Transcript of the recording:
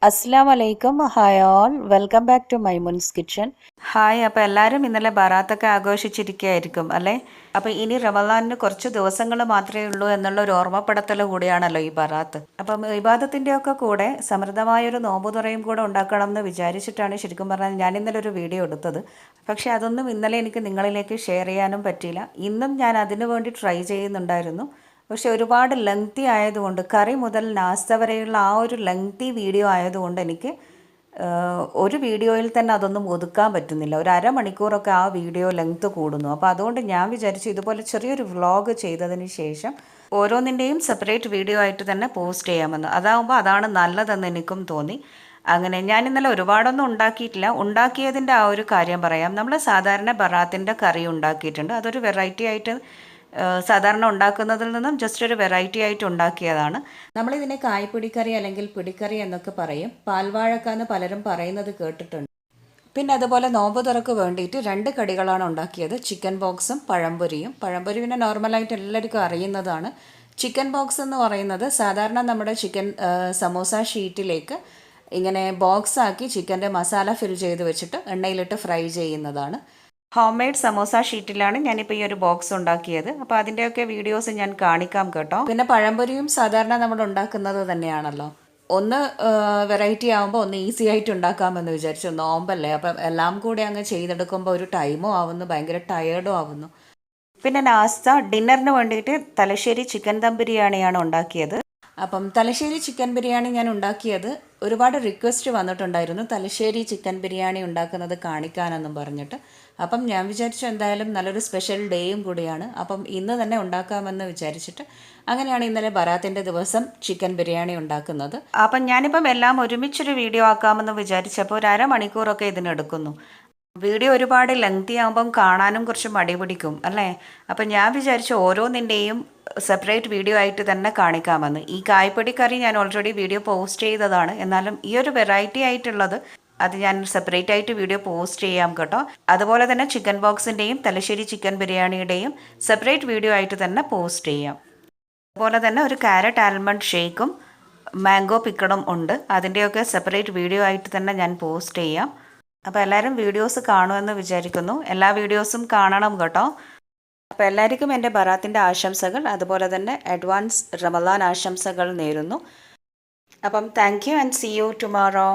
അസ്സലാമു അലൈക്കും. Hi all, welcome back to Maimun's kitchen. Hi. അപ്പോൾ എല്ലാവരും ഇന്നലെ ബറാത്തൊക്കെ ആഘോഷിച്ചിരിക്കുകയായിരിക്കും അല്ലേ? അപ്പോൾ ഇനി റമദാനിന് കുറച്ച് ദിവസങ്ങൾ മാത്രമേ ഉള്ളൂ എന്നുള്ള ഒരു ഓർമ്മപ്പെടുത്തൽ കൂടിയാണല്ലോ ഈ ബറാത്ത്. അപ്പം ഇബാദത്തിൻ്റെയൊക്കെ കൂടെ സമൃദ്ധമായൊരു നോമ്പുതുറയും കൂടെ ഉണ്ടാക്കണം എന്ന് വിചാരിച്ചിട്ടാണ് ശരിക്കും പറഞ്ഞാൽ ഞാൻ ഇന്നലെ ഒരു വീഡിയോ എടുത്തത്. പക്ഷേ അതൊന്നും ഇന്നലെ എനിക്ക് നിങ്ങളിലേക്ക് ഷെയർ ചെയ്യാനും പറ്റിയില്ല. ഇന്നും ഞാൻ അതിനു വേണ്ടി ട്രൈ ചെയ്യുന്നുണ്ടായിരുന്നു. പക്ഷെ ഒരുപാട് ലെങ്തി ആയതുകൊണ്ട് കറി മുതൽ നാസ്ത വരെയുള്ള ആ ഒരു ലെങ്തി വീഡിയോ ആയതുകൊണ്ട് എനിക്ക് ഒരു വീഡിയോയിൽ തന്നെ അതൊന്നും ഒതുക്കാൻ പറ്റുന്നില്ല. ഒരു അരമണിക്കൂറൊക്കെ ആ വീഡിയോ ലെങ്ത് കൂടുന്നു. അപ്പോൾ അതുകൊണ്ട് ഞാൻ വിചാരിച്ചു ഇതുപോലെ ചെറിയൊരു വ്ളോഗ് ചെയ്തതിന് ശേഷം ഓരോന്നിൻ്റെയും സെപ്പറേറ്റ് വീഡിയോ ആയിട്ട് തന്നെ പോസ്റ്റ് ചെയ്യാമെന്ന്. അതാകുമ്പോൾ അതാണ് നല്ലതെന്ന് എനിക്കും തോന്നി. അങ്ങനെ ഞാൻ ഇന്നലെ ഒരുപാടൊന്നും ഉണ്ടാക്കിയിട്ടില്ല. ഉണ്ടാക്കിയതിൻ്റെ ആ ഒരു കാര്യം പറയാം. നമ്മൾ സാധാരണ ബറാത്തിൻ്റെ കറി ഉണ്ടാക്കിയിട്ടുണ്ട്. അതൊരു വെറൈറ്റി ആയിട്ട് സാധാരണ ഉണ്ടാക്കുന്നതിൽ നിന്നും ജസ്റ്റ് ഒരു വെറൈറ്റി ആയിട്ട് ഉണ്ടാക്കിയതാണ്. നമ്മളിതിനെ കായ്പിടിക്കറി അല്ലെങ്കിൽ പിടിക്കറി എന്നൊക്കെ പറയും. പാൽവാഴക്ക എന്ന് പലരും പറയുന്നത് കേട്ടിട്ടുണ്ട്. പിന്നെ അതുപോലെ നോമ്പ് തുറക്ക് വേണ്ടിയിട്ട് 2 കടികളാണ് ഉണ്ടാക്കിയത്. ചിക്കൻ ബോക്സും പഴംപൊരിയും. പഴംപൊരി പിന്നെ നോർമലായിട്ട് എല്ലാവർക്കും അറിയുന്നതാണ്. ചിക്കൻ ബോക്സ് എന്ന് പറയുന്നത് സാധാരണ നമ്മുടെ ചിക്കൻ സമോസ ഷീറ്റിലേക്ക് ഇങ്ങനെ ബോക്സ് ആക്കി ചിക്കൻ്റെ മസാല ഫിൽ ചെയ്ത് വെച്ചിട്ട് എണ്ണയിലിട്ട് ഫ്രൈ ചെയ്യുന്നതാണ്. ഹോം മെയ്ഡ് സമോസ ഷീറ്റിലാണ് ഞാനിപ്പോൾ ഈ ഒരു ബോക്സ് ഉണ്ടാക്കിയത്. അപ്പോൾ അതിൻ്റെയൊക്കെ വീഡിയോസ് ഞാൻ കാണിക്കാം കേട്ടോ. പിന്നെ പഴംപൊരിയും സാധാരണ നമ്മൾ ഉണ്ടാക്കുന്നത് തന്നെയാണല്ലോ. ഒന്ന് വെറൈറ്റി ആകുമ്പോൾ ഒന്ന് ഈസി ആയിട്ട് ഉണ്ടാക്കാമെന്ന് വിചാരിച്ചു. നോമ്പല്ലേ, അപ്പം എല്ലാം കൂടി അങ്ങ് ചെയ്തെടുക്കുമ്പോൾ ഒരു ടൈമും ആവുന്നു, ഭയങ്കര ടയേർഡും ആവുന്നു. പിന്നെ നാസ്ത ഡിന്നറിന് വേണ്ടിയിട്ട് തലശ്ശേരി ചിക്കൻ ദം ബിരിയാണിയാണ് ഉണ്ടാക്കിയത്. അപ്പം തലശ്ശേരി ചിക്കൻ ബിരിയാണി ഞാൻ ഉണ്ടാക്കിയത് ഒരുപാട് റിക്വസ്റ്റ് വന്നിട്ടുണ്ടായിരുന്നു, തലശ്ശേരി ചിക്കൻ ബിരിയാണി ഉണ്ടാക്കുന്നത് കാണിക്കാനെന്നും പറഞ്ഞിട്ട്. അപ്പം ഞാൻ വിചാരിച്ചു എന്തായാലും നല്ലൊരു സ്പെഷ്യൽ ഡേയും കൂടിയാണ്, അപ്പം ഇന്ന് തന്നെ ഉണ്ടാക്കാമെന്ന് വിചാരിച്ചിട്ട് അങ്ങനെയാണ് ഇന്നലെ ബറാത്തിൻ്റെ ദിവസം ചിക്കൻ ബിരിയാണി ഉണ്ടാക്കുന്നത്. അപ്പം ഞാനിപ്പം എല്ലാം ഒരുമിച്ചൊരു വീഡിയോ ആക്കാമെന്ന് വിചാരിച്ചപ്പോൾ ഒരു അരമണിക്കൂറൊക്കെ ഇതിനെടുക്കുന്നു. വീഡിയോ ഒരുപാട് ലെങ്തി ആകുമ്പം കാണാനും കുറച്ച് മടി പിടിക്കും അല്ലേ? അപ്പം ഞാൻ വിചാരിച്ചു ഓരോന്നിൻ്റെയും സെപ്പറേറ്റ് വീഡിയോ ആയിട്ട് തന്നെ കാണിക്കാമെന്ന്. ഈ കായ്പൊടി കറി ഞാൻ ഓൾറെഡി വീഡിയോ പോസ്റ്റ് ചെയ്തതാണ്. എന്നാലും ഈ ഒരു വെറൈറ്റി ആയിട്ടുള്ളത് അത് ഞാൻ സെപ്പറേറ്റ് ആയിട്ട് വീഡിയോ പോസ്റ്റ് ചെയ്യാം കേട്ടോ. അതുപോലെ തന്നെ ചിക്കൻ ബോക്സിൻ്റെയും തലശ്ശേരി ചിക്കൻ ബിരിയാണിയുടെയും സെപ്പറേറ്റ് വീഡിയോ ആയിട്ട് തന്നെ പോസ്റ്റ് ചെയ്യാം. അതുപോലെ തന്നെ ഒരു ക്യാരറ്റ് ആൽമണ്ട് ഷേക്കും മാംഗോ പിക്കിളും ഉണ്ട്. അതിൻ്റെയൊക്കെ സെപ്പറേറ്റ് വീഡിയോ ആയിട്ട് തന്നെ ഞാൻ പോസ്റ്റ് ചെയ്യാം. അപ്പോൾ എല്ലാവരും വീഡിയോസ് കാണുമെന്ന് വിചാരിക്കുന്നു. എല്ലാ വീഡിയോസും കാണണം കേട്ടോ. അപ്പോൾ എല്ലാവർക്കും എൻ്റെ ബറാത്തിൻ്റെ ആശംസകൾ, അതുപോലെ തന്നെ അഡ്വാൻസ് റമദാൻ ആശംസകൾ നേരുന്നു. അപ്പം thank you and see you tomorrow.